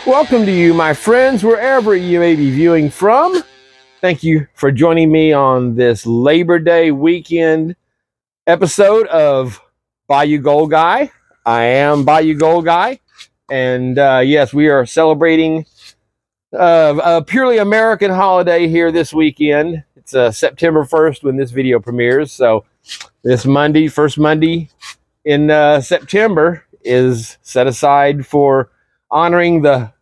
Welcome to you, my friends, wherever you may be viewing from. Thank you for joining me on this Labor Day weekend episode of Bayou Gold Guy. I am Bayou Gold Guy, and yes, we are celebrating a purely American holiday here this weekend. It's September 1st when this video premieres, so this Monday, first Monday in September, is set aside for honoring the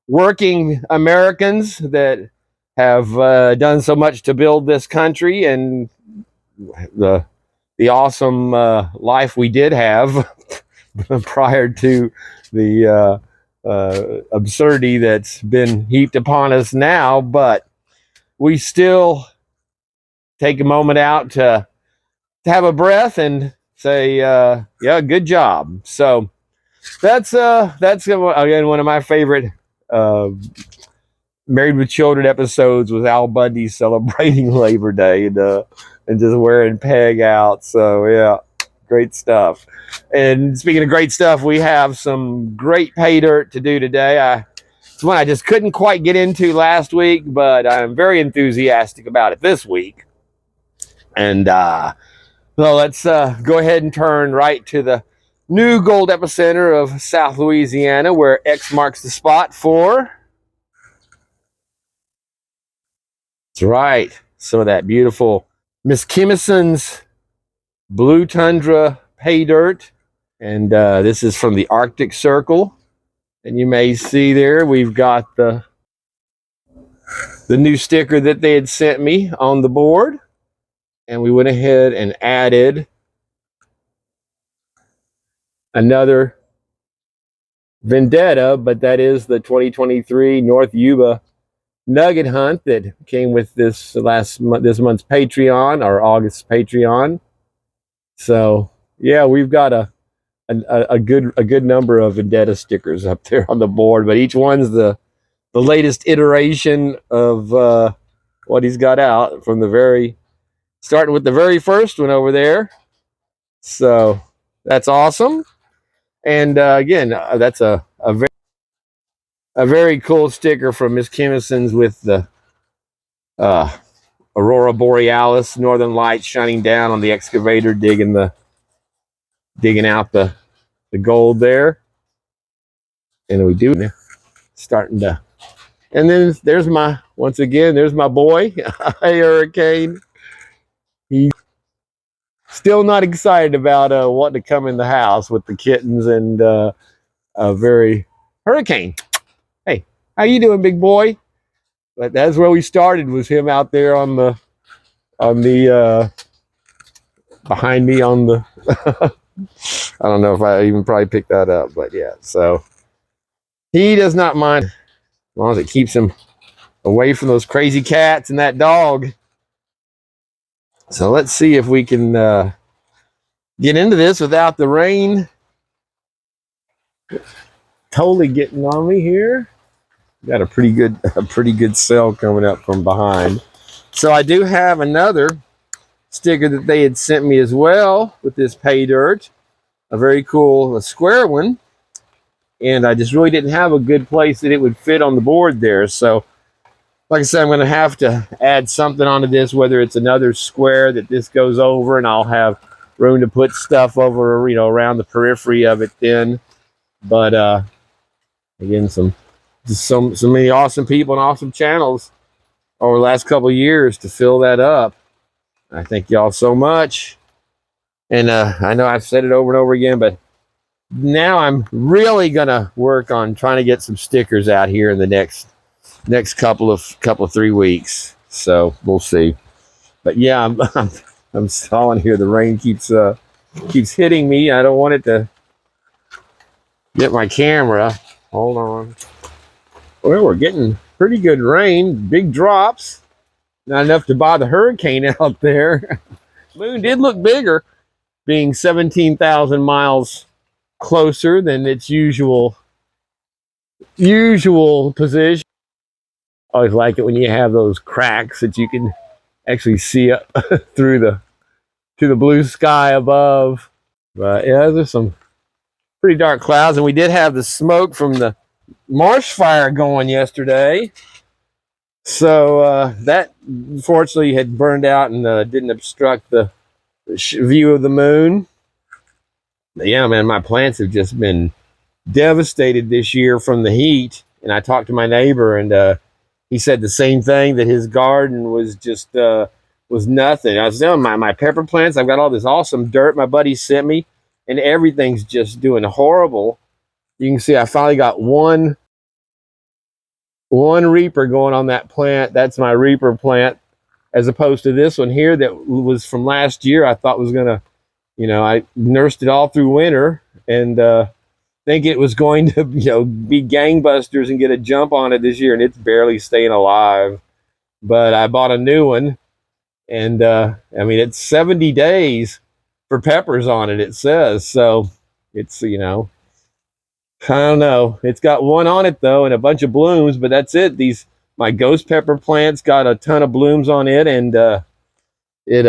working Americans that have done so much to build this country and the awesome life we did have prior to the absurdity that's been heaped upon us now. But we still take a moment out to have a breath and say, yeah, good job. So that's again one of my favorite Married with Children episodes with Al Bundy celebrating Labor Day and just wearing peg out. So yeah, great stuff. And speaking of great stuff, we have some great pay dirt to do today. It's one I just couldn't quite get into last week, but I'm very enthusiastic about it this week. And so let's go ahead and turn right to the new gold epicenter of South Louisiana, where X marks the spot for... That's right, some of that beautiful Miss Kimison's Blue Tundra pay dirt. And this is from the Arctic Circle. And you may see there, we've got the new sticker that they had sent me on the board. And we went ahead and added another Vendetta, but that is the 2023 North Yuba Nugget Hunt that came with this month's Patreon, or August Patreon. So yeah, we've got a good number of Vendetta stickers up there on the board, but each one's the latest iteration of what he's got out from starting with the very first one over there. So that's awesome. And again, that's a very cool sticker from Miss Kimison's with the Aurora Borealis, Northern Lights shining down on the excavator, digging out the gold there. And we do starting to, and then there's my boy, Hurricane. He's still not excited about wanting to come in the house with the kittens, and a very Hurricane. Hey, how you doing, big boy? But that's where we started, was him out there on the behind me on the I don't know if I even probably picked that up, but yeah, so he does not mind as long as it keeps him away from those crazy cats and that dog. So let's see if we can get into this without the rain totally getting on me here. Got a pretty good cell coming up from behind. So I do have another sticker that they had sent me as well with this pay dirt, a very cool square one, and I just really didn't have a good place that it would fit on the board there. So like I said, I'm going to have to add something onto this, whether it's another square that this goes over, and I'll have room to put stuff over, around the periphery of it then. But again, so many awesome people and awesome channels over the last couple of years to fill that up. I thank y'all so much. And I know I've said it over and over again, but now I'm really gonna work on trying to get some stickers out here in the next couple of 3 weeks. So we'll see. But yeah, I'm stalling here. The rain keeps hitting me. I don't want it to get my camera. Hold on. Well, we're getting pretty good rain, big drops. Not enough to buy the hurricane out there. Moon did look bigger, being 17,000 miles closer than its usual position. I always like it when you have those cracks that you can actually see up through to the blue sky above. But yeah, there's some pretty dark clouds, and we did have the smoke from the marsh fire going yesterday. So that fortunately had burned out and didn't obstruct the view of the moon. But yeah, man, my plants have just been devastated this year from the heat. And I talked to my neighbor, and he said the same thing, that his garden was just was nothing. I was telling my pepper plants, I've got all this awesome dirt my buddy sent me, and everything's just doing horrible. You can see I finally got one reaper going on that plant. That's my reaper plant, as opposed to this one here that was from last year. I thought was gonna, I nursed it all through winter and think it was going to, be gangbusters and get a jump on it this year, and it's barely staying alive. But I bought a new one, and I mean, it's 70 days for peppers on it, it says. So it's, I don't know. It's got one on it though, and a bunch of blooms, but that's it. My ghost pepper plants got a ton of blooms on it, and it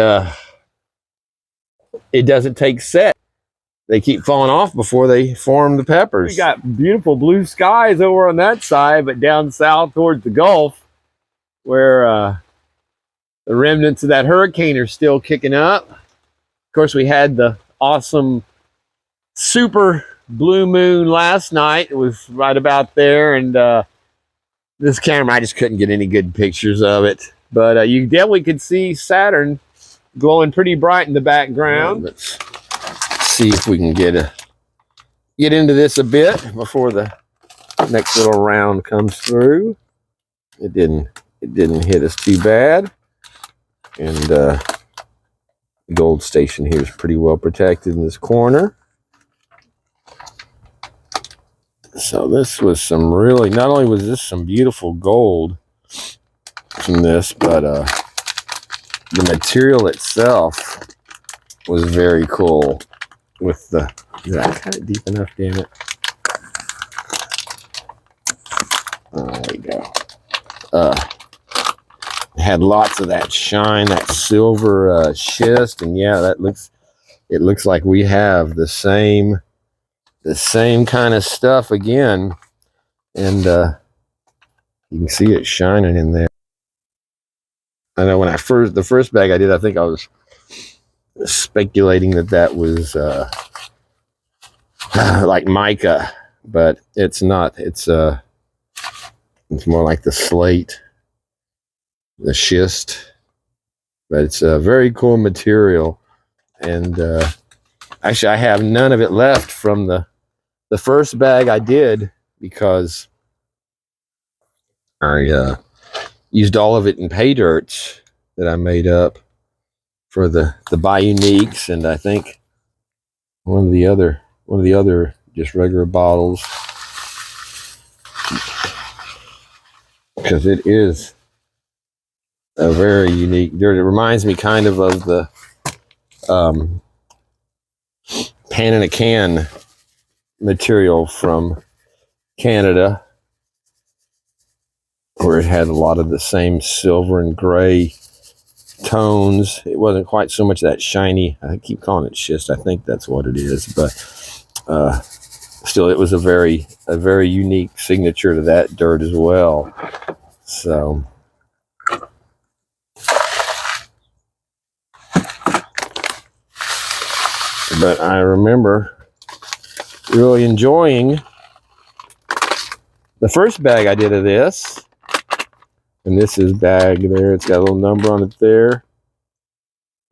doesn't take set. They keep falling off before they form the peppers. We got beautiful blue skies over on that side, but down south towards the Gulf, where the remnants of that hurricane are still kicking up. Of course, we had the awesome super blue moon last night. It was right about there, and this camera, I just couldn't get any good pictures of it. But you definitely could see Saturn glowing pretty bright in the background. Let's see if we can get into this a bit before the next little round comes through. It didn't hit us too bad, and the gold station here is pretty well protected in this corner. So this was some really, not only was this some beautiful gold from this, but the material itself was very cool. With did I cut it deep enough, damn it? There we go. It had lots of that shine, that silver schist, and yeah, it looks like we have the same kind of stuff again, and you can see it shining in there. I know when the first bag I did, I think I was speculating that was like mica, but it's not. It's more like the slate, the schist, but it's a very cool material. And actually, I have none of it left from the first bag I did, because I used all of it in pay dirt that I made up for the Bioniques, and I think one of the other just regular bottles, because it is a very unique dirt. It reminds me kind of the pan in a can material from Canada, where it had a lot of the same silver and gray tones. It wasn't quite so much that shiny. I keep calling it schist. I think that's what it is, but still, it was a very unique signature to that dirt as well. So but I remember really enjoying the first bag I did of this. And this is bag there. It's got a little number on it there.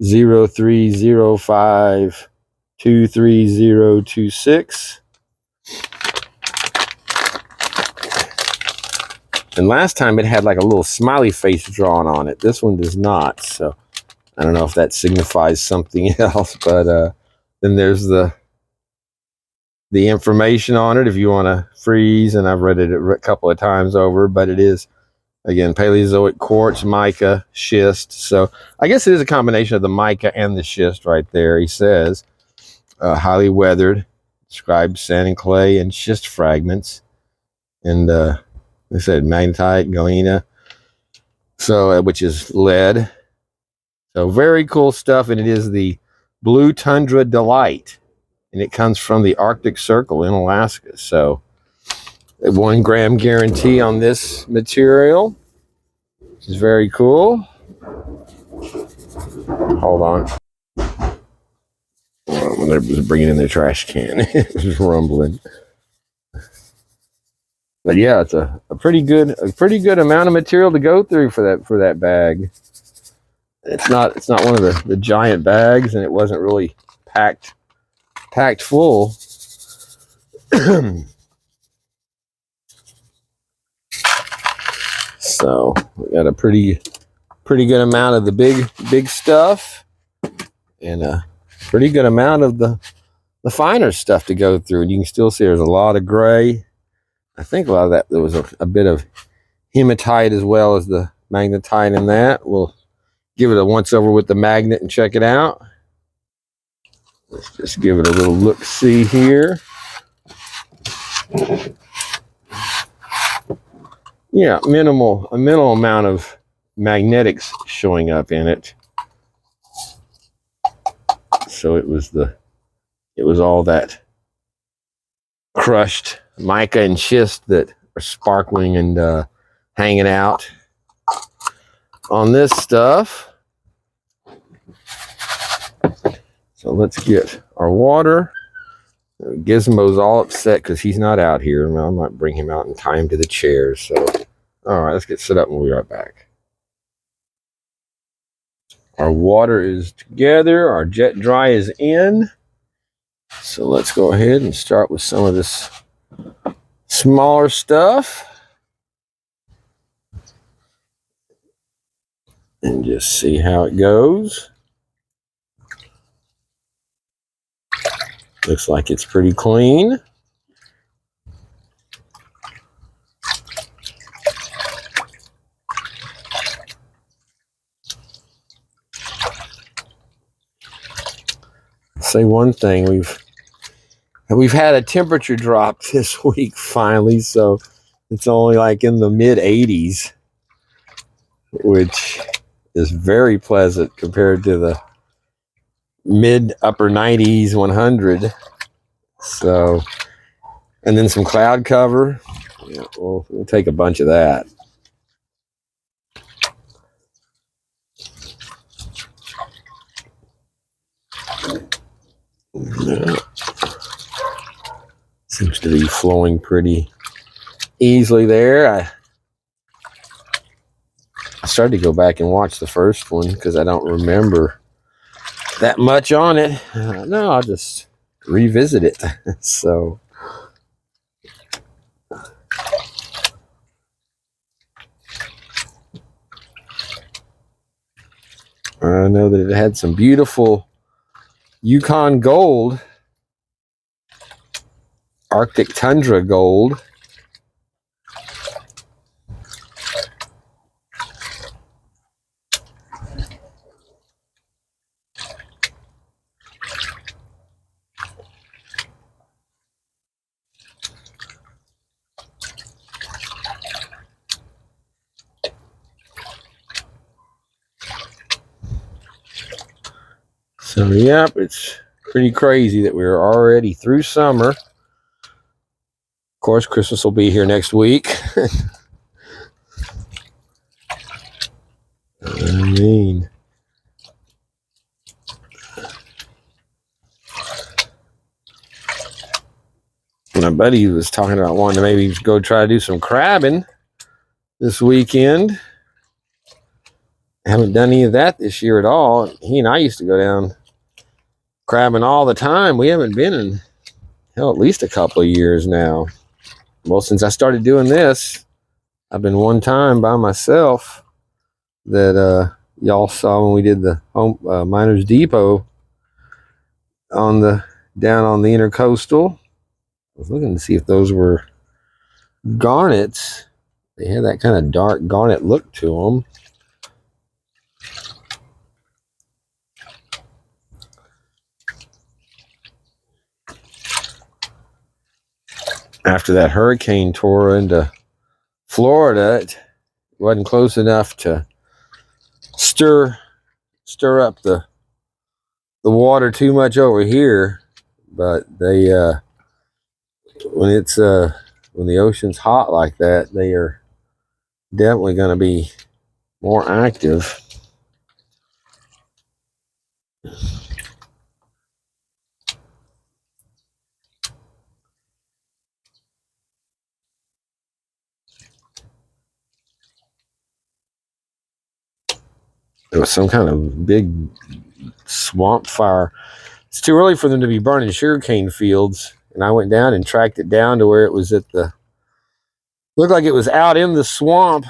0305-23026. And last time it had like a little smiley face drawn on it. This one does not. So I don't know if that signifies something else. But then there's the information on it if you want to freeze. And I've read it a couple of times over. But it is, again, Paleozoic quartz, mica, schist. So I guess it is a combination of the mica and the schist right there. He says, highly weathered, describes sand and clay and schist fragments. And they said magnetite, galena, so which is lead. So very cool stuff, and it is the Blue Tundra Delight, and it comes from the Arctic Circle in Alaska. So A 1 gram guarantee on this material, which is very cool. Hold on. When they was bringing in their trash can, it was rumbling. But yeah, it's a pretty good amount of material to go through for that bag. It's not one of the giant bags, and it wasn't really packed full. So we got a pretty good amount of the big stuff, and a pretty good amount of the finer stuff to go through. And you can still see there's a lot of gray. I think a lot of that, there was a bit of hematite as well as the magnetite in that. We'll give it a once over with the magnet and check it out. Let's just give it a little look-see here. Yeah, a minimal amount of magnetics showing up in it. So it was all that crushed mica and schist that are sparkling and hanging out on this stuff. So let's get our water. Gizmo's all upset because he's not out here. I might bring him out and tie him to the chair. So, all right, let's get set up and we'll be right back. Our water is together. Our jet dry is in. So let's go ahead and start with some of this smaller stuff. And just see how it goes. Looks like it's pretty clean. Say one thing, we've had a temperature drop this week finally, so it's only like in the mid 80s, which is very pleasant compared to the mid upper 90s, 100. So, and then some cloud cover. Yeah, we'll take a bunch of that. Yeah. Seems to be flowing pretty easily there. I started to go back and watch the first one because I don't remember that much on it. No, I'll just revisit it. So I know that it had some beautiful Yukon gold, Arctic tundra gold. So, yep, it's pretty crazy that we're already through summer. Of course, Christmas will be here next week. I mean, my buddy was talking about wanting to maybe go try to do some crabbing this weekend. I haven't done any of that this year at all. He and I used to go down crabbing all the time. We haven't been in, hell, at least a couple of years now. Well, since I started doing this, I've been one time by myself that y'all saw when we did the home Miners Depot on the down on the intercoastal. I was looking to see if those were garnets. They had that kind of dark garnet look to them. After that hurricane tore into Florida, it wasn't close enough to stir up the water too much over here. But they when when the ocean's hot like that, they are definitely going to be more active. There was some kind of big swamp fire. It's too early for them to be burning sugarcane fields. And I went down and tracked it down to where it was at the, looked like it was out in the swamp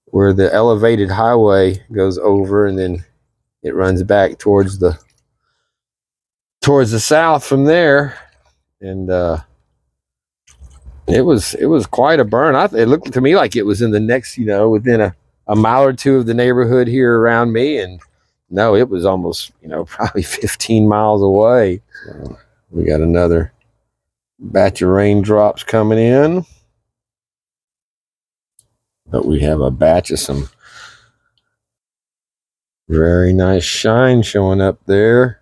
where the elevated highway goes over, and then it runs back towards the south from there. And it was quite a burn. It looked to me like it was in the next, within a mile or two of the neighborhood here around me. And no, it was almost, probably 15 miles away. So we got another batch of raindrops coming in. But we have a batch of some very nice shine showing up there.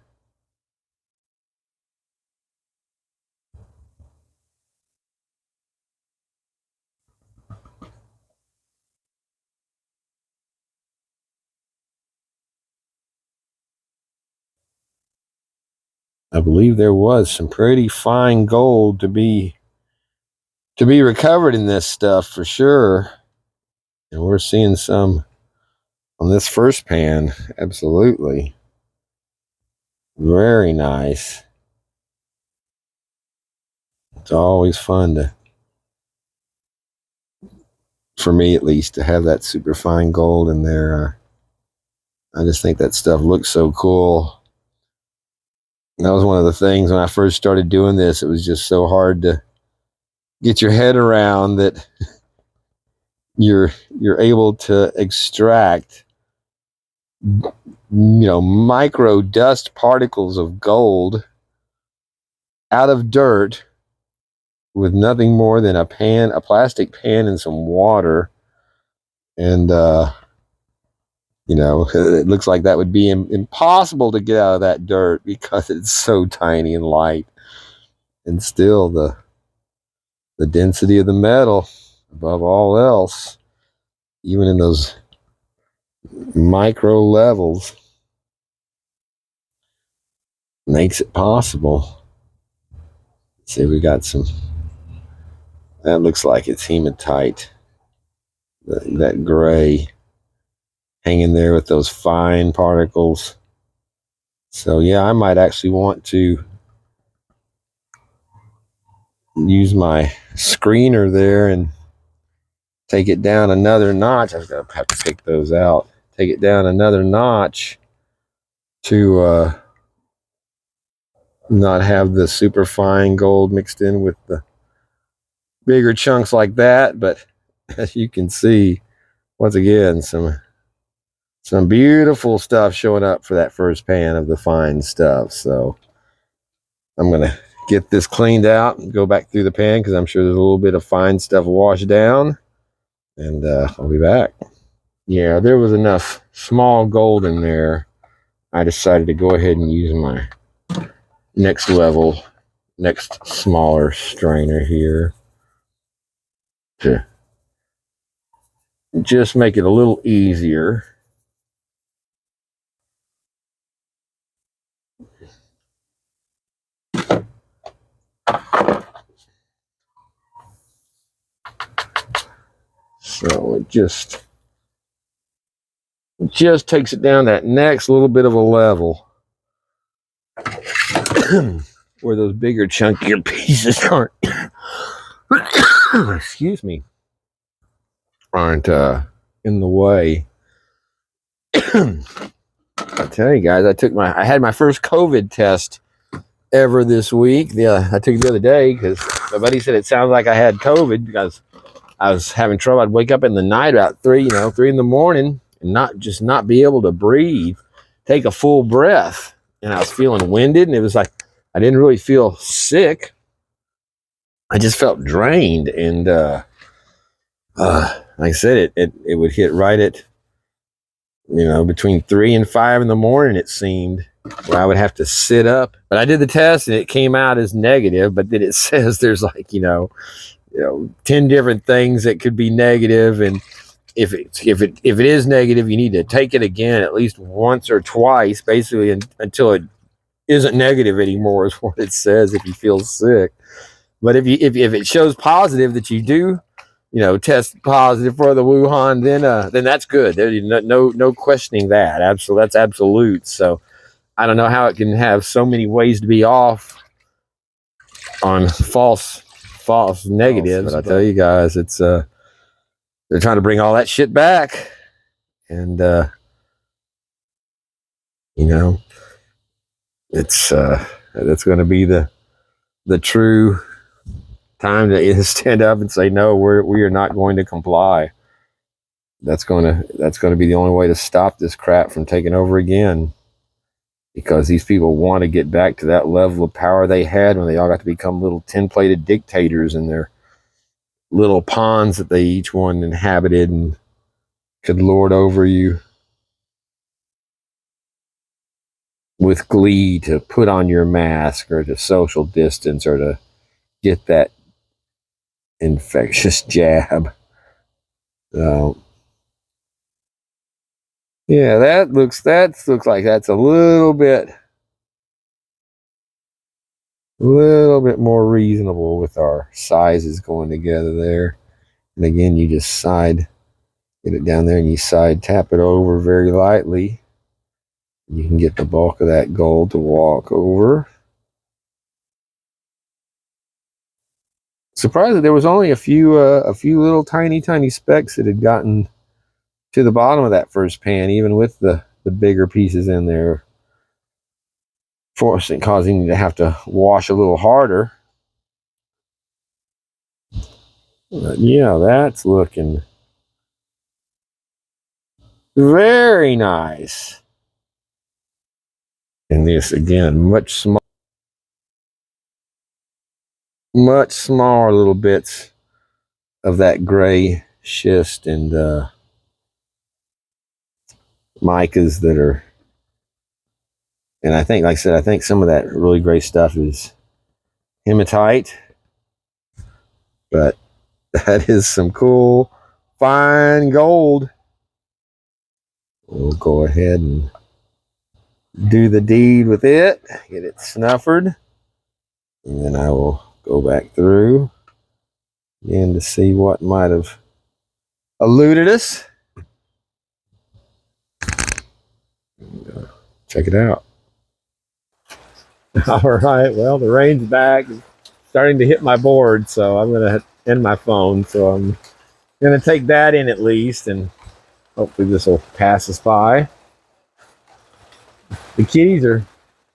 I believe there was some pretty fine gold to be recovered in this stuff for sure. And we're seeing some on this first pan. Absolutely. Very nice. It's always fun for me at least, to have that super fine gold in there. I just think that stuff looks so cool. And that was one of the things when I first started doing this. It was just so hard to get your head around that you're able to extract micro dust particles of gold out of dirt with nothing more than a plastic pan and some water. And it looks like that would be impossible to get out of that dirt because it's so tiny and light. And still the density of the metal above all else, even in those micro levels, makes it possible. Let's see, we got some, that looks like it's hematite, that gray hanging there with those fine particles. So yeah, I might actually want to use my screener there and take it down another notch. I'm gonna have to pick those out. Take it down another notch to not have the super fine gold mixed in with the bigger chunks like that. But as you can see, once again, some beautiful stuff showing up for that first pan of the fine stuff. So I'm gonna get this cleaned out and go back through the pan because I'm sure there's a little bit of fine stuff washed down, and I'll be back. Yeah, there was enough small gold in there. I decided to go ahead and use my next smaller strainer here to just make it a little easier. So it just takes it down that next little bit of a level where those bigger chunkier pieces aren't excuse me, aren't in the way. I tell you guys, I had my first COVID test ever this week. Yeah, I took it the other day because my buddy said it sounds like I had COVID because I was having trouble. I'd wake up in the night about 3 in the morning and not be able to breathe, take a full breath. And I was feeling winded, and it was like I didn't really feel sick. I just felt drained. And like I said, it would hit right at, between 3 and 5 in the morning, it seemed. where I would have to sit up. But I did the test and it came out as negative, but then it says there's like, 10 different things that could be negative, and if it is negative, you need to take it again at least once or twice, basically until it isn't negative anymore, is what it says if you feel sick. But if it shows positive that you do, test positive for the Wuhan, then that's good. There's no questioning that. That's absolute. So I don't know how it can have so many ways to be off on false negatives. But I tell you guys, it's they're trying to bring all that shit back, and it's that's going to be the true time to stand up and say no. We are not going to comply. That's going to be the only way to stop this crap from taking over again, because these people want to get back to that level of power they had when they all got to become little tin-plated dictators in their little ponds that they each one inhabited and could lord over you with glee, to put on your mask or to social distance or to get that infectious jab. Yeah, that looks like that's a little bit more reasonable with our sizes going together there. And again, you just get it down there and you side tap it over very lightly. You can get the bulk of that gold to walk over. Surprisingly, there was only a few little tiny specks that had gotten to the bottom of that first pan, even with the bigger pieces in there, causing you to have to wash a little harder. But yeah, that's looking very nice. And this again, much smaller little bits of that gray schist and micas that are, and I think, like I said, I think some of that really gray stuff is hematite, but that is some cool fine gold. We'll go ahead and do the deed with it, get it snuffered, and then I will go back through again to see what might have eluded us. Check it out. All right, well, the rain's back, starting to hit my board, so I'm going to end my phone. So I'm going to take that in at least, and hopefully this will pass us by. The kitties are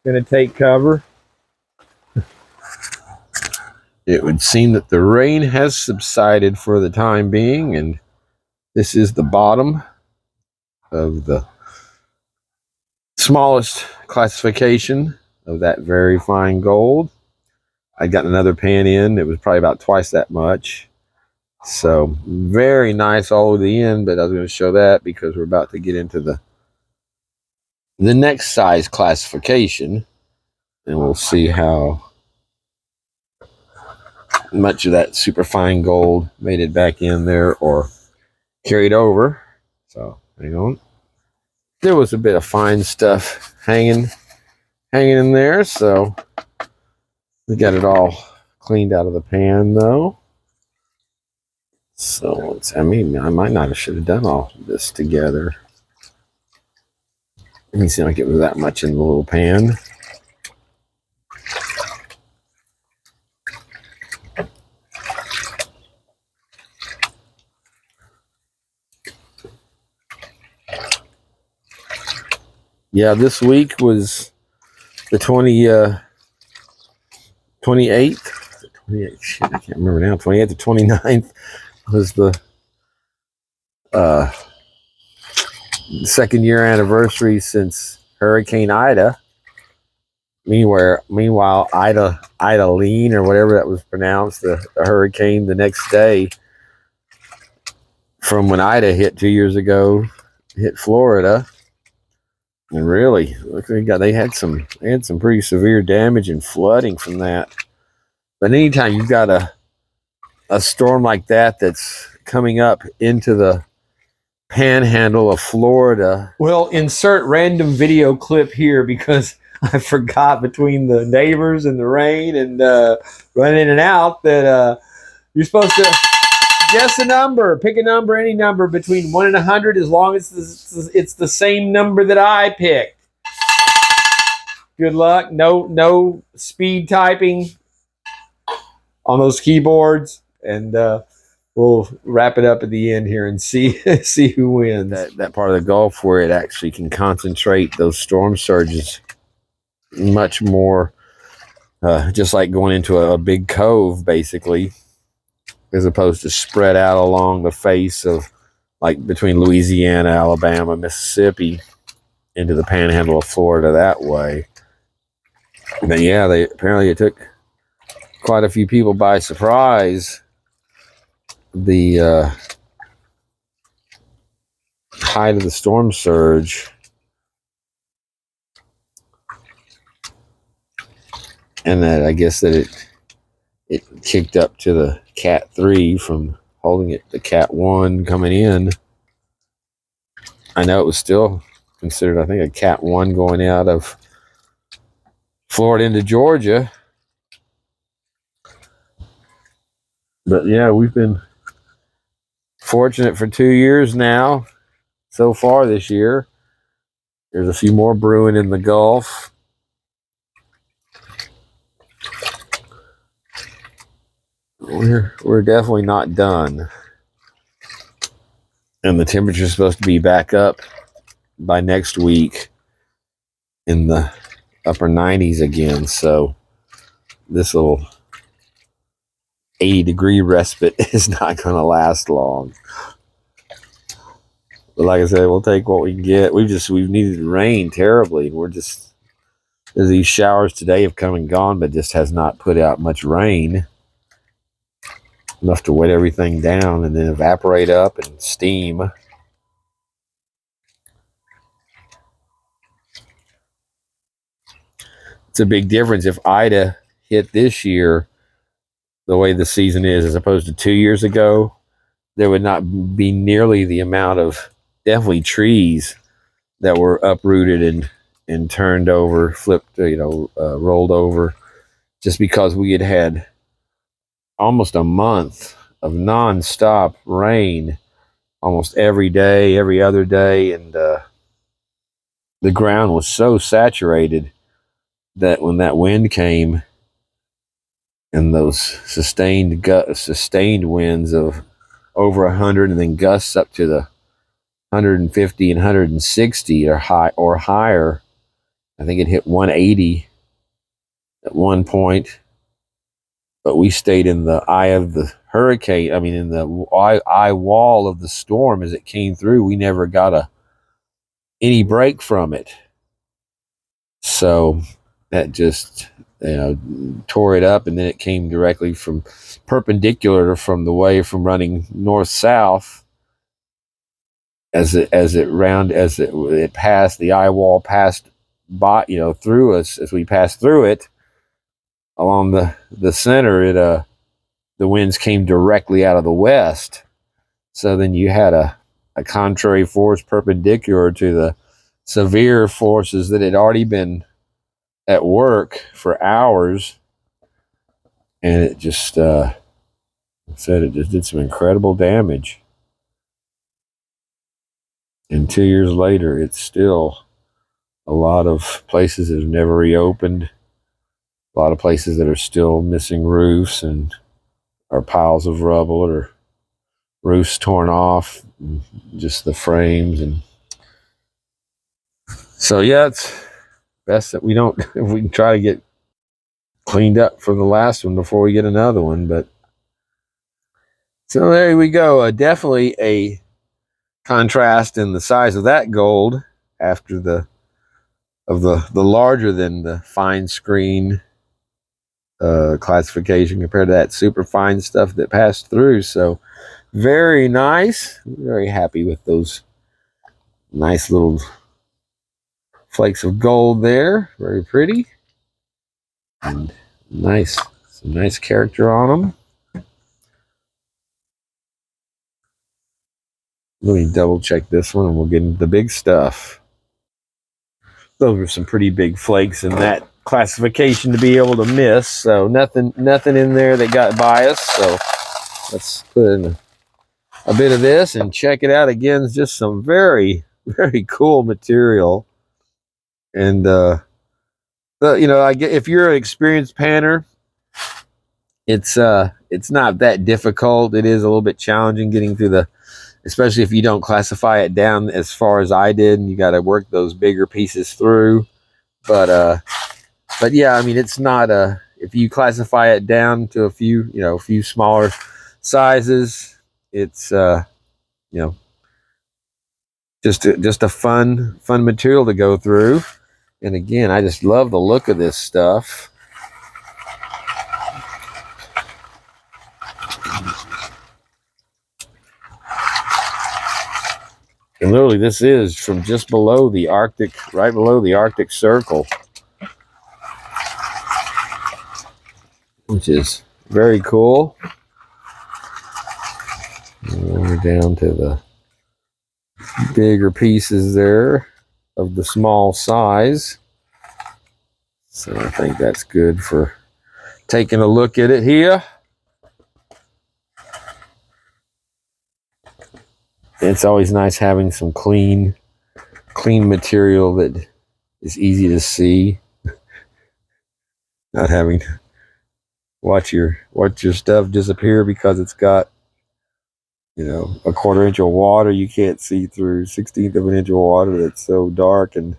going to take cover. It would seem that the rain has subsided for the time being, and this is the bottom of the smallest classification of that very fine gold. I got another pan in. It was probably about twice that much. So very nice all over the end, but I was going to show that because we're about to get into the next size classification, and we'll see how much of that super fine gold made it back in there or carried over. So hang on. There was a bit of fine stuff hanging in there, so we got it all cleaned out of the pan though. So I might not have should have done all this together. Let me see if I get that much in the little pan. Yeah, this week was the 28th. 28th, shit, I can't remember now. 28th or 29th was the second year anniversary since Hurricane Ida. Meanwhile, Idalene or whatever that was pronounced, the hurricane the next day from when Ida hit 2 years ago, hit Florida. And really, look, they had some pretty severe damage and flooding from that. But anytime you've got a storm like that that's coming up into the panhandle of Florida. Well, insert random video clip here because I forgot between the neighbors and the rain and running in and out that you're supposed to guess a number. Pick a number, any number between 1 and 100, as long as it's the same number that I picked. Good luck. No speed typing on those keyboards, and we'll wrap it up at the end here and see who wins. That part of the Gulf where it actually can concentrate those storm surges much more, just like going into a big cove, basically, as opposed to spread out along the face of, like, between Louisiana, Alabama, Mississippi, into the panhandle of Florida that way. But yeah, apparently it took quite a few people by surprise. The height of the storm surge, and that I guess that it kicked up to the Cat 3 from holding it to Cat 1 coming in. I know it was still considered, I think, a Cat 1 going out of Florida into Georgia. But yeah, we've been fortunate for 2 years now so far this year. There's a few more brewing in the Gulf. We're definitely not done. And the temperature's supposed to be back up by next week in the upper 90s again. So this little 80-degree respite is not going to last long. But like I said, we'll take what we can get. We've needed rain terribly. These showers today have come and gone, but just has not put out much rain. Enough to wet everything down and then evaporate up and steam. It's a big difference if Ida hit this year the way the season is as opposed to 2 years ago. There would not be nearly the amount of definitely trees that were uprooted and turned over, flipped, rolled over, just because we had almost a month of nonstop rain almost every day, every other day, and the ground was so saturated that when that wind came and those sustained winds of over 100 and then gusts up to the 150 and 160 or higher. I think it hit 180 at one point, but we stayed in the eye of the hurricane. I mean, in the eye wall of the storm as it came through. We never got any break from it. So that just tore it up, and then it came directly from perpendicular from the way from running north south. As it passed, the eye wall passed by, through us. As we passed through it along the center, the winds came directly out of the west. So then you had a contrary force perpendicular to the severe forces that had already been at work for hours, and it just did some incredible damage. And 2 years later, it's still a lot of places that have never reopened, a lot of places that are still missing roofs and are piles of rubble or roofs torn off, just the frames. And so yeah, it's best that if we can try to get cleaned up from the last one before we get another one. But so there we go. Definitely a contrast in the size of that gold after the larger than the fine screen classification compared to that super fine stuff that passed through. So very nice. Very happy with those nice little flakes of gold there. Very pretty. And nice, some nice character on them. Let me double check this one and we'll get into the big stuff. Those were some pretty big flakes in that classification to be able to miss. So nothing in there that got biased. So let's put in a bit of this and check it out. Again, it's just some very, very cool material. And you know, if you're an experienced panner, it's not that difficult. It is a little bit challenging getting through especially if you don't classify it down as far as I did, and you got to work those bigger pieces through. But yeah, I mean, it's not if you classify it down to a few smaller sizes, it's just a fun material to go through. And again, I just love the look of this stuff. And literally, this is from just below the Arctic, right below the Arctic Circle, which is very cool. And we're down to the bigger pieces there of the small size. So I think that's good for taking a look at it here. It's always nice having some clean material that is easy to see. Not having to watch your stuff disappear because it's got, you know, a 1/4 inch of water you can't see through, 1/16 of an inch of water that's so dark. And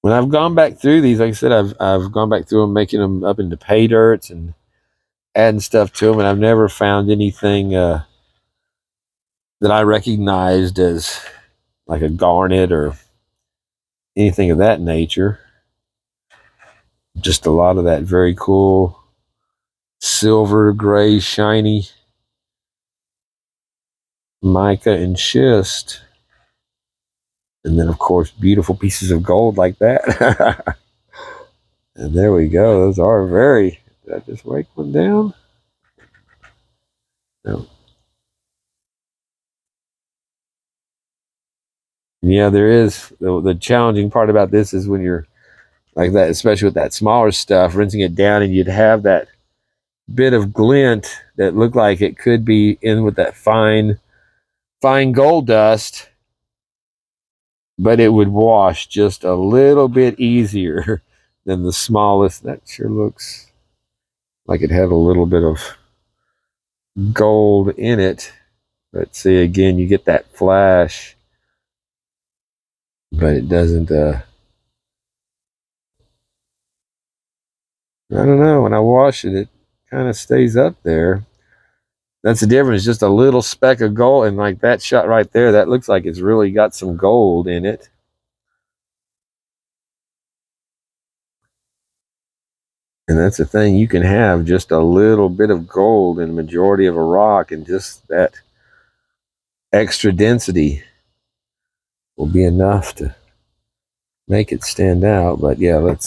when I've gone back through these, like I said, I've gone back through them, making them up into pay dirts and adding stuff to them, and I've never found anything that I recognized as like a garnet or anything of that nature. Just a lot of that very cool silver, gray, shiny mica and schist. And then, of course, beautiful pieces of gold like that. And there we go. Those are very... Did I just wake one down? No. Yeah, there is. The challenging part about this is when you're like that, especially with that smaller stuff, rinsing it down, and you'd have that bit of glint that looked like it could be in with that fine gold dust, but it would wash just a little bit easier than the smallest. That sure looks like it had a little bit of gold in it. But see, again, you get that flash, but it doesn't, I don't know, when I wash it, it kind of stays up there. That's the difference, just a little speck of gold, and like that shot right there, that looks like it's really got some gold in it. And that's the thing, you can have just a little bit of gold in the majority of a rock, and just that extra density will be enough to make it stand out. But yeah, we're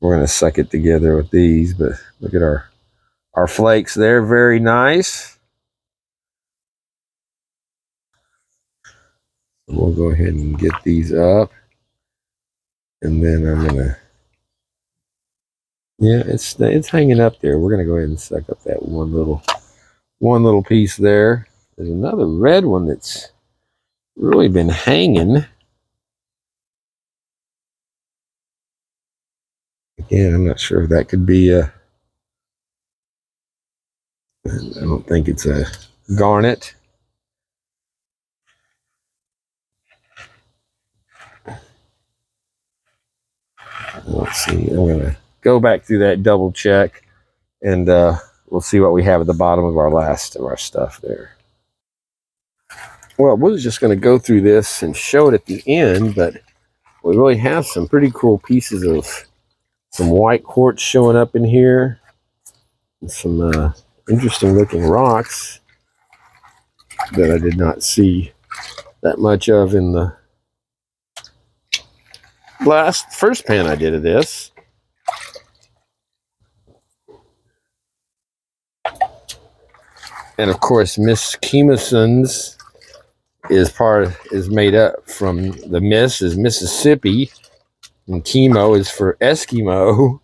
going to suck it together with these. But look at our flakes there, very nice. We'll go ahead and get these up, and then I'm gonna, yeah, it's hanging up there. We're gonna go ahead and suck up that one little piece there. There's another red one that's really been hanging. Again, I'm not sure if that could be I don't think it's a garnet. Let's see. I'm gonna go back through that, double check, and we'll see what we have at the bottom of our last of our stuff there. Well, we're just going to go through this and show it at the end, but we really have some pretty cool pieces of some white quartz showing up in here, and some interesting looking rocks that I did not see that much of in the first pan I did of this. And of course, Miss Kimoson's is made up from the Miss is Mississippi, and Chemo is for Eskimo.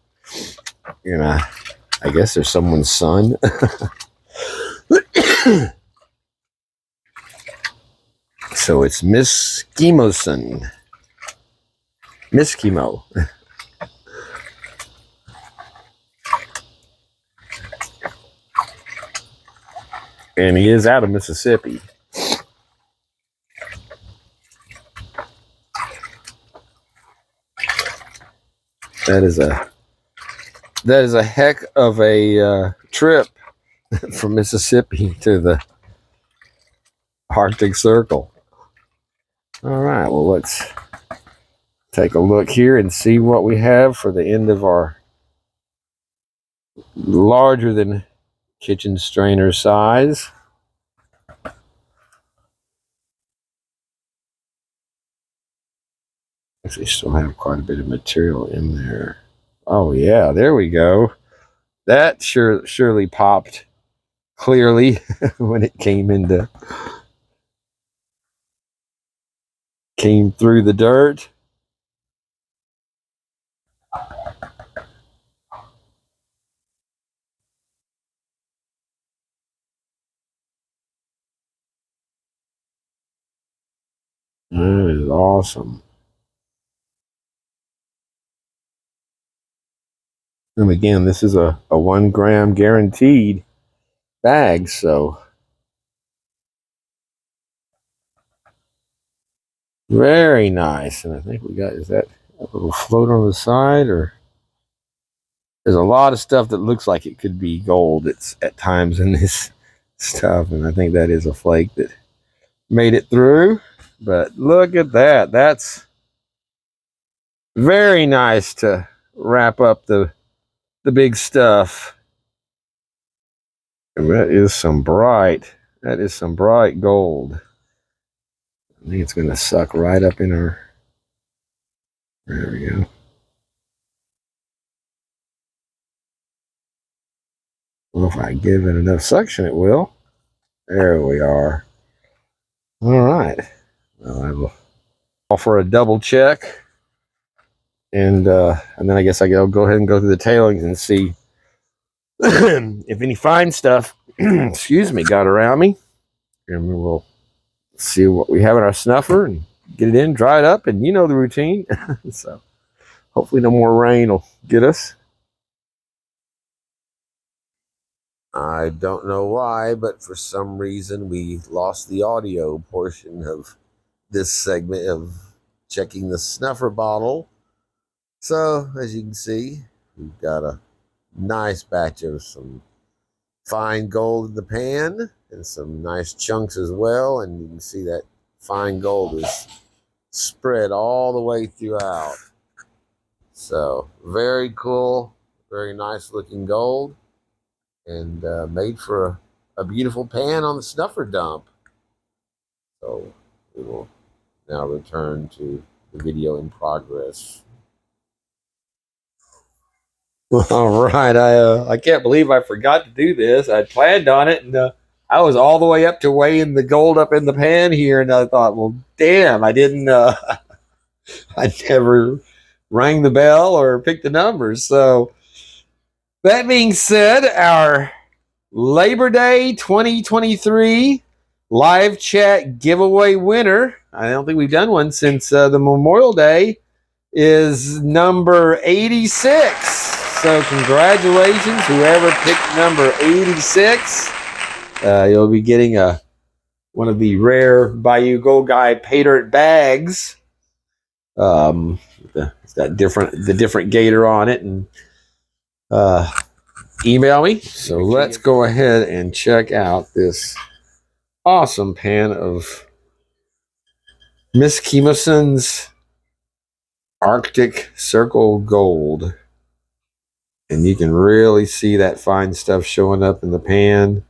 And I guess there's someone's son. So it's Miss Kimoson. Miss Chemo. And he is out of Mississippi. That is a heck of a trip from Mississippi to the Arctic Circle. All right, well, let's take a look here and see what we have for the end of our larger than kitchen strainer size. Actually, still have quite a bit of material in there. Oh yeah, there we go. That surely popped clearly when it came through the dirt. That is awesome. And again, this is a 1 gram guaranteed bag, so very nice. And I think we got, is that a little float on the side, or there's a lot of stuff that looks like it could be gold. It's at times in this stuff, and I think that is a flake that made it through. But look at that. That's very nice to wrap up the big stuff. And that is some bright gold. I think it's going to suck right up in our, there we go. Well, if I give it enough suction, it will. There we are. All right. Well, I will offer a double check. And then I guess I'll go ahead and go through the tailings and see if any fine stuff, excuse me, got around me. And we'll see what we have in our snuffer and get it in, dry it up, and you know the routine. So hopefully no more rain will get us. I don't know why, but for some reason we lost the audio portion of this segment of checking the snuffer bottle. So as you can see, we've got a nice batch of some fine gold in the pan and some nice chunks as well. And you can see that fine gold is spread all the way throughout. So very cool, very nice looking gold, and made for a beautiful pan on the snuffer dump. So we will now return to the video in progress. All right, I can't believe I forgot to do this. I planned on it, and I was all the way up to weighing the gold up in the pan here, and I thought, well, damn, I didn't, I never rang the bell or picked the numbers. So that being said, our Labor Day 2023 live chat giveaway winner, I don't think we've done one since the Memorial Day, is number 86. So congratulations, whoever picked number 86. You'll be getting one of the rare Bayou Gold Guy Paydirt bags. It's got the different gator on it, and email me. So let's go ahead and check out this awesome pan of Miss Kimoson's Arctic Circle Gold. And you can really see that fine stuff showing up in the pan.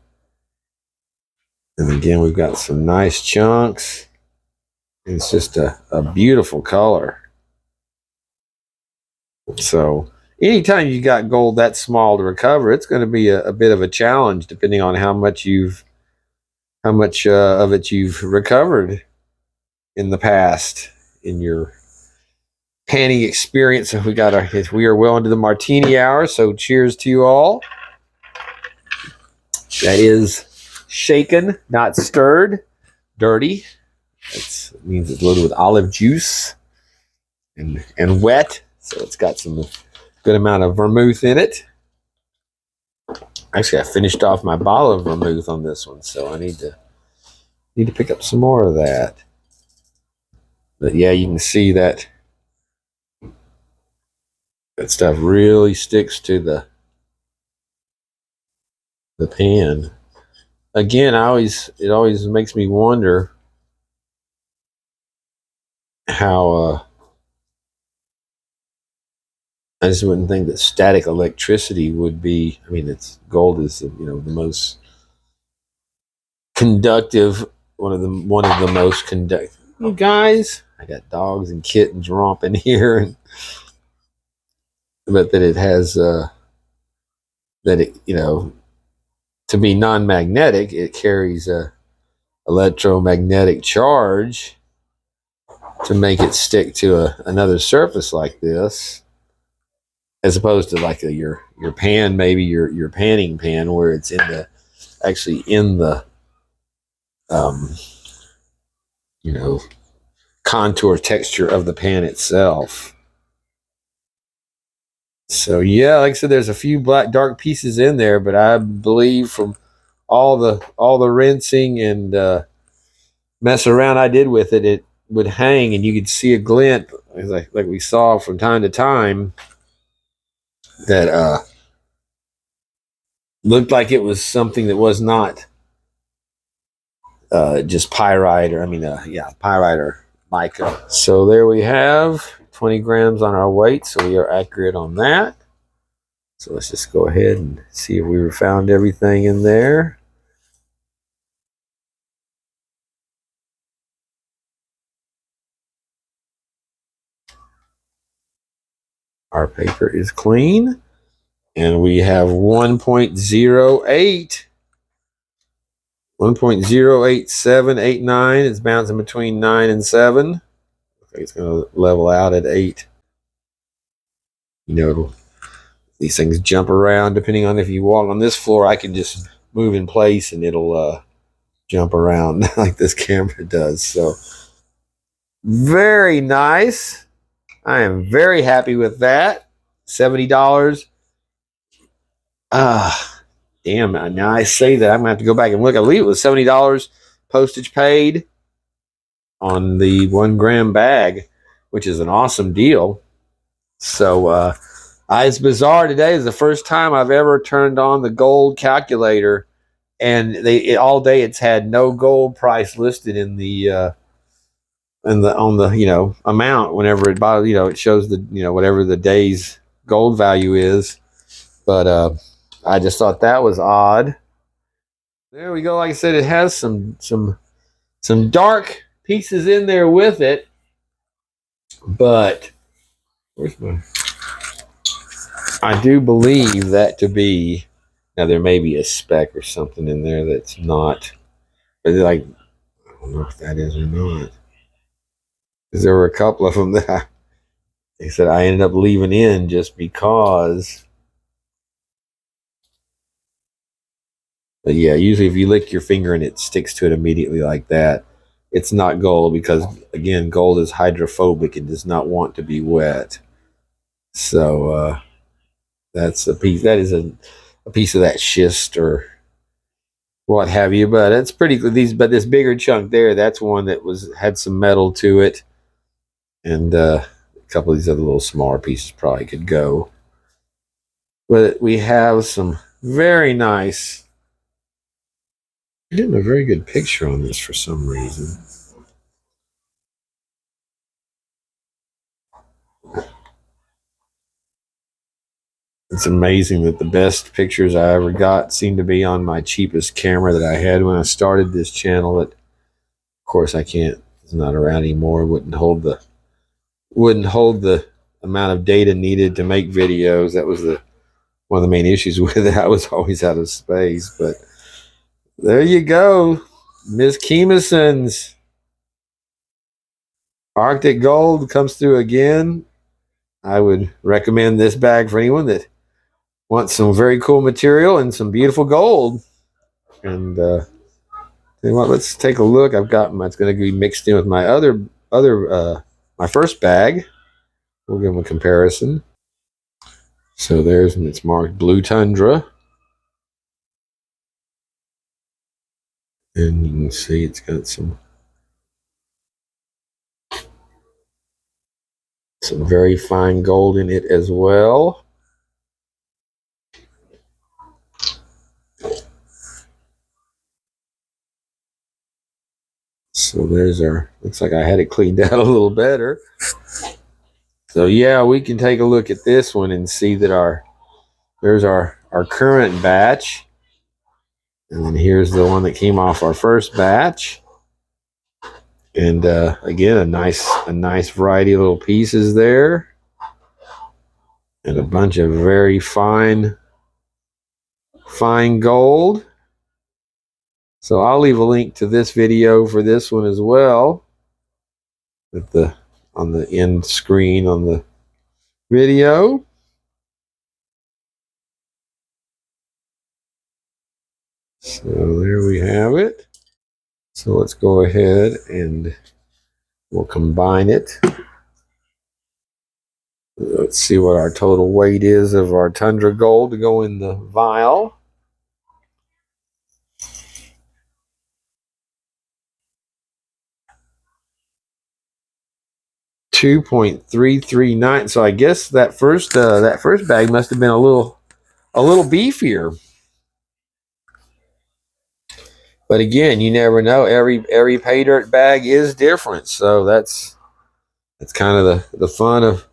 And again, we've got some nice chunks. It's just a beautiful color. So anytime you got gold that small to recover, it's going to be a bit of a challenge depending on how much of it you've recovered in the past in your panning experience. So we are well into the martini hour, so cheers to you all. That is shaken, not stirred, dirty. That means it's loaded with olive juice and wet, so it's got some good amount of vermouth in it. Actually, I finished off my bottle of vermouth on this one, so I need to pick up some more of that. But yeah, you can see that stuff really sticks to the pan. Again, it always makes me wonder how I just wouldn't think that static electricity would be. I mean, gold is the most conductive, one of the most conductive. You guys, I got dogs and kittens romping here, but that it has that it to be non-magnetic, it carries a electromagnetic charge to make it stick to another surface like this, as opposed to like your pan, maybe your panning pan, where it's actually in the contour texture of the pan itself. So yeah, like I said, there's a few black dark pieces in there, but I believe from all the rinsing and mess around I did with it, it would hang, and you could see a glint, like we saw from time to time, that looked like it was something that was not just pyrite, or pyrite or mica. So there we have 20 grams on our weight, so we are accurate on that. So let's just go ahead and see if we found everything in there. Our paper is clean, and we have 1.08. 1.08789. It's bouncing between 9 and 7. Okay, it's going to level out at 8. These things jump around depending on if you walk on this floor. I can just move in place and it'll jump around like this camera does. So very nice. I am very happy with that. $70. Damn. Now I say that I'm gonna have to go back and look. I believe it was $70 postage paid on the 1 gram bag, which is an awesome deal. So it's bizarre. Today is the first time I've ever turned on the gold calculator, and all day it's had no gold price listed in the on the amount. Whenever it buys, it shows the whatever the day's gold value is. But I just thought that was odd. There we go. Like I said, it has some dark pieces in there with it, but where's my? I do believe that to be. Now there may be a speck or something in there that's not, but I don't know if that is or not. Because there were a couple of them that they said I ended up leaving in just because. But yeah, usually if you lick your finger and it sticks to it immediately like that, it's not gold, because again, gold is hydrophobic and does not want to be wet. So that's a piece. That is a piece of that schist or what have you. But it's pretty. But this bigger chunk there, that's one that had some metal to it, and a couple of these other little smaller pieces probably could go. But we have some very nice. I did a very good picture on this for some reason. It's amazing that the best pictures I ever got seem to be on my cheapest camera that I had when I started this channel. That, of course, I can't. It's not around anymore. Wouldn't hold the amount of data needed to make videos. That was one of the main issues with it. I was always out of space. But there you go, Miss Kemison's Arctic Gold comes through again. I would recommend this bag for anyone that wants some very cool material and some beautiful gold. And tell you what, let's take a look. I've got it's going to be mixed in with my my first bag. We'll give them a comparison. So there's, and it's marked Blue Tundra. And you can see it's got some very fine gold in it as well. So there's our, looks like I had it cleaned out a little better. So yeah, we can take a look at this one and see that there's our current batch. And then here's the one that came off our first batch. And again, a nice variety of little pieces there. And a bunch of very fine gold. So I'll leave a link to this video for this one as well on the end screen on the video. So there we have it. So let's go ahead and we'll combine it. Let's see what our total weight is of our Tundra Gold to go in the vial. .339. So I guess that first bag must have been a little beefier. But again, you never know. Every pay dirt bag is different. So that's kind of the fun of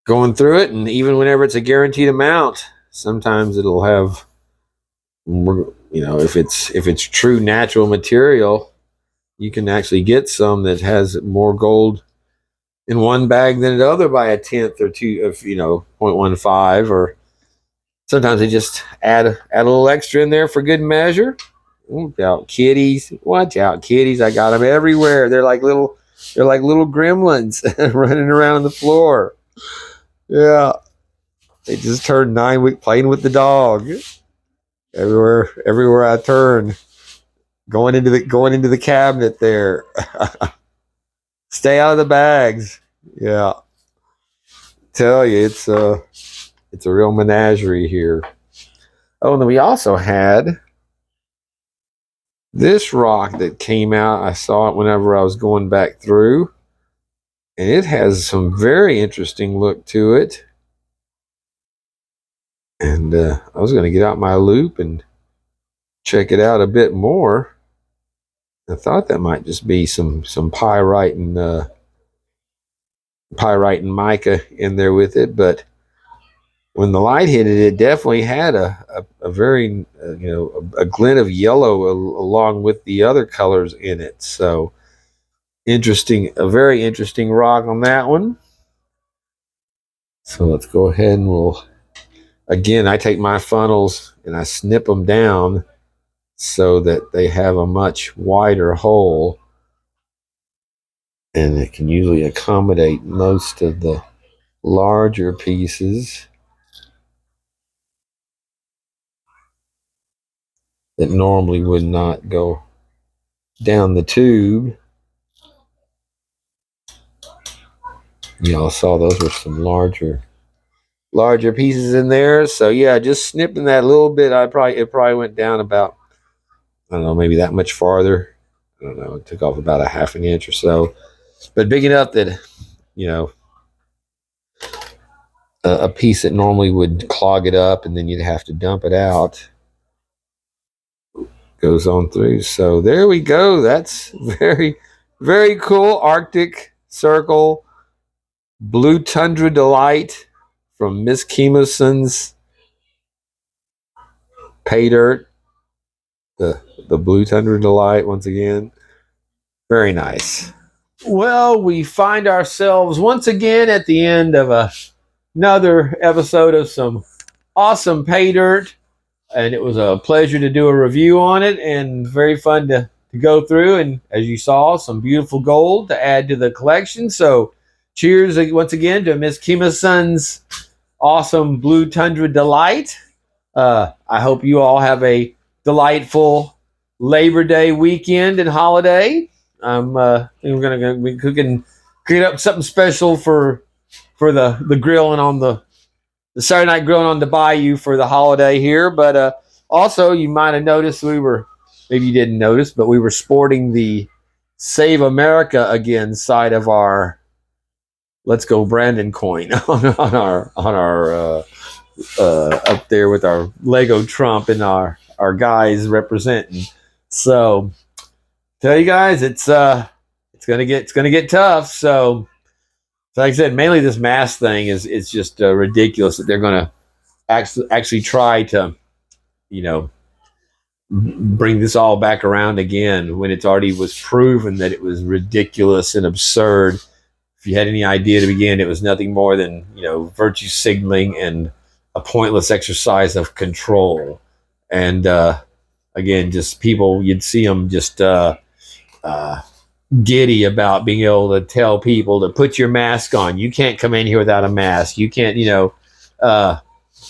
going through it. And even whenever it's a guaranteed amount, sometimes it'll have, you know, if it's true natural material, you can actually get some that has more gold in one bag than another by a tenth or two of, you know, 0.15, or sometimes they just add a little extra in there for good measure. Watch out, kitties! Watch out, kitties! I got them everywhere. They're like little gremlins running around the floor. Yeah, they just turned 9 weeks playing with the dog. Everywhere I turn, going into the cabinet there. Stay out of the bags. Yeah, tell you it's a real menagerie here. Oh, and then we also had this rock that came out. I saw it whenever I was going back through, and it has some very interesting look to it. And I was going to get out my loop and check it out a bit more. I thought that might just be some pyrite and mica in there with it, but when the light hit it, it definitely had a very a glint of yellow along with the other colors in it. So interesting, a very interesting rock on that one. So let's go ahead and again, I take my funnels and I snip them down so that they have a much wider hole, and it can usually accommodate most of the larger pieces that normally would not go down the tube. Y'all saw those were some larger pieces in there. So yeah, just snipping that a little bit, it probably went down about, I don't know, maybe that much farther. I don't know, it took off about a half an inch or so, but big enough that, you know, a piece that normally would clog it up and then you'd have to dump it out goes on through. So there we go. That's very, very cool. Arctic Circle Blue Tundra Delight from Miss Kemason's Pay Dirt, the Blue Tundra Delight once again. Very nice. Well, we find ourselves once again at the end of another episode of some awesome pay dirt, and it was a pleasure to do a review on it and very fun to go through. And as you saw, some beautiful gold to add to the collection. So cheers once again to Miss Kemason's awesome Blue Tundra Delight. I hope you all have a delightful Labor Day weekend and holiday. We're gonna be cooking up something special for the grilling on the Saturday night grilling on the bayou for the holiday here. But also, you might have noticed maybe you didn't notice, but we were sporting the Save America Again side of our Let's Go Brandon coin on our up there with our Lego Trump and our guys representing. So tell you guys, it's gonna get tough. So like I said, mainly this mask thing is just ridiculous that they're gonna actually try to, bring this all back around again when it's already was proven that it was ridiculous and absurd. If you had any idea to begin, it was nothing more than virtue signaling and a pointless exercise of control. And again, just people, you'd see them just giddy about being able to tell people to put your mask on. You can't come in here without a mask. You can't, you want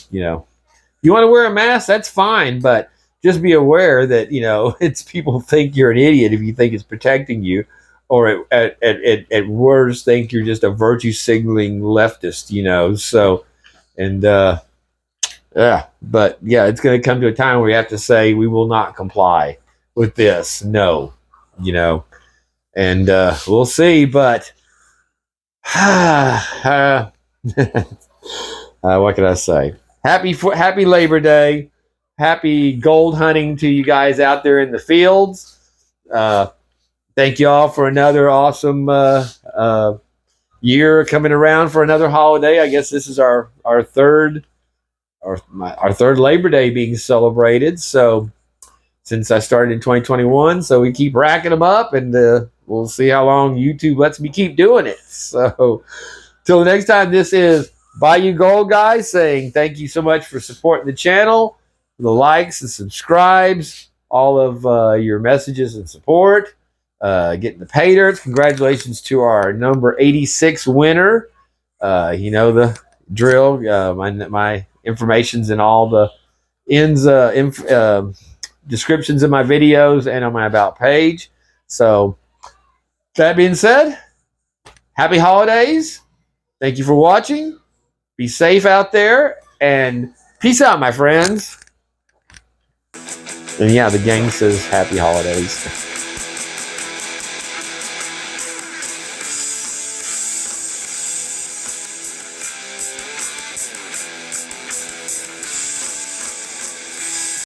to wear a mask, that's fine, but just be aware that it's people think you're an idiot if you think it's protecting you, or at worst think you're just a virtue signaling leftist. So, and but yeah, it's going to come to a time where we have to say we will not comply with this. No, and we'll see. But what can I say? Happy Labor Day. Happy gold hunting to you guys out there in the fields. Thank you all for another awesome year coming around for another holiday. I guess this is our third Labor Day being celebrated. So since I started in 2021, so we keep racking them up, and we'll see how long YouTube lets me keep doing it. So till the next time, this is Bayou Gold Guys saying thank you so much for supporting the channel, the likes and subscribes, all of your messages and support, getting the pay dirt. Congratulations to our number 86 winner. The drill. My information's in all the descriptions in my videos and on my about page. So that being said, happy holidays. Thank you for watching. Be safe out there, and peace out, my friends. And yeah, the gang says happy holidays.